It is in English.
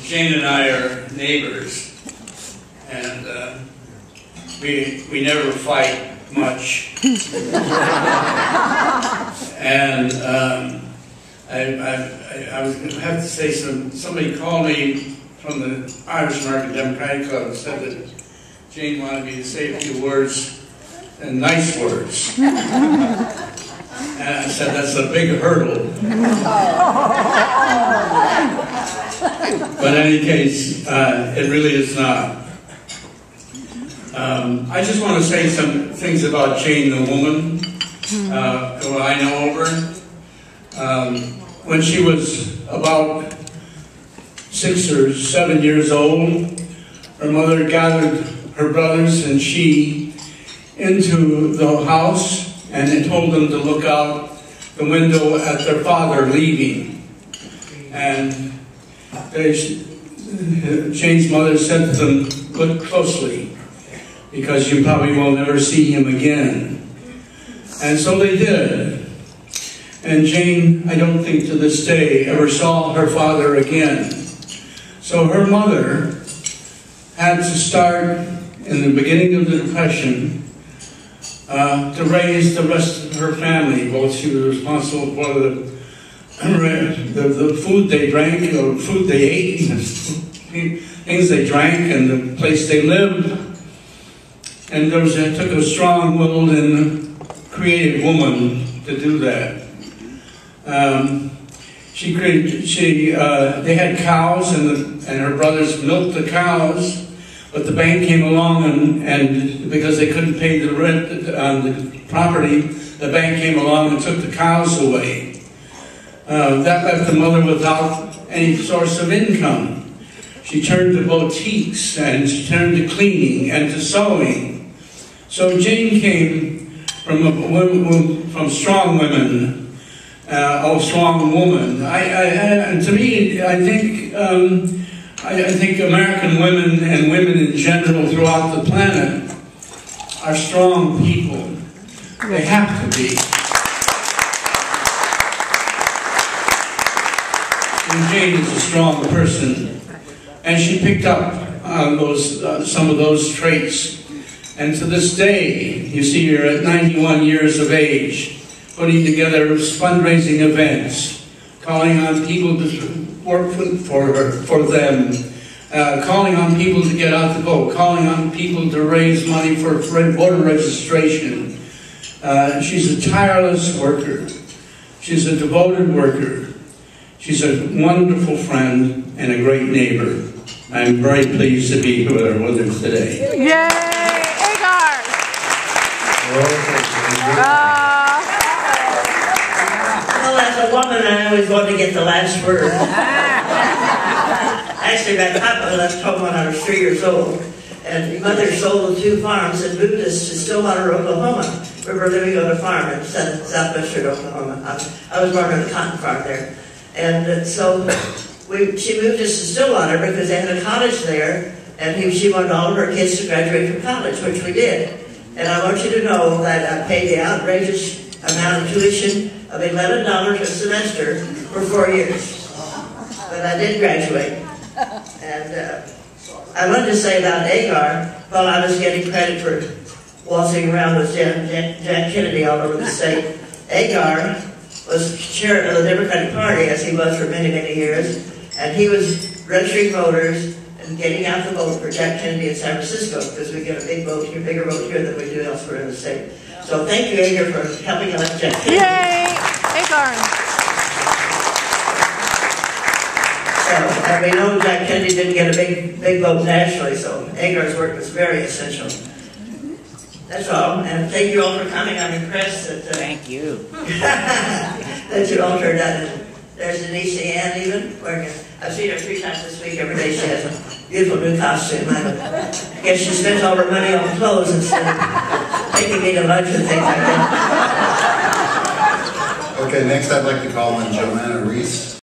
Jane and I are neighbors, and we never fight much. And I was going to have to say somebody called me from the Irish American Democratic Club and said that Jane wanted me to say a few words, and nice words. And I said, that's a big hurdle. But in any case, it really is not. I just want to say some things about Jane the woman, what I know of her. When she was about 6 or 7 years old, her mother gathered her brothers and she into the house and they told them to look out the window at their father leaving. And Jane's mother said to them, look closely, because you probably will never see him again. And so they did. And Jane, I don't think to this day, ever saw her father again. So her mother had to start, in the beginning of the Depression, to raise the rest of her family. Both she was responsible for the food they drank, or food they ate, things they drank, and the place they lived. And it took a strong-willed and creative woman to do that. They had cows, and her brothers milked the cows, but the bank came along, and because they couldn't pay the rent on the property, the bank came along and took the cows away. That left the mother without any source of income. She turned to boutiques, and she turned to cleaning and to sewing. So Jane came from strong women, strong woman. And to me, I think American women and women in general throughout the planet are strong people. They have to be. And Jane is a strong person, and she picked up on some of those traits. And to this day, you see her at 91 years of age, putting together fundraising events, calling on people to work for them, calling on people to get out the vote, calling on people to raise money for voter registration. She's a tireless worker. She's a devoted worker. She's a wonderful friend and a great neighbor. I'm very pleased to be with her today. Yay! Agar! Well, as a woman, I always want to get the last word. Actually, my papa left home when I was 3 years old, and my mother sold the 2 farms and moved us to Stillwater, Oklahoma. We were living on a farm in southwestern Oklahoma. I was born on a cotton farm there. And so she moved us to Stillwater because they had a college there, and she wanted all of her kids to graduate from college, which we did. And I want you to know that I paid the outrageous amount of tuition of $11 a semester for 4 years. But I did graduate. And I wanted to say about Agar, while I was getting credit for waltzing around with Jack Kennedy all over the state, Agar was chair of the Democratic Party, as he was for many, many years, and he was registering voters and getting out the vote for Jack Kennedy in San Francisco, because we get a big vote here, bigger vote here than we do elsewhere in the state. So thank you, Agar, for helping elect Jack Kennedy. Yay! Agar! And we know Jack Kennedy didn't get a big vote nationally, so Agar's work was very essential. That's all, and thank you all for coming. I'm impressed that thank you. that you all turned out. There's Denise Ann even. I've seen her 3 times this week. Every day she has a beautiful new costume. I guess she spends all her money on clothes instead of taking me to lunch and things like that. Okay, next I'd like to call on Joanna Reese.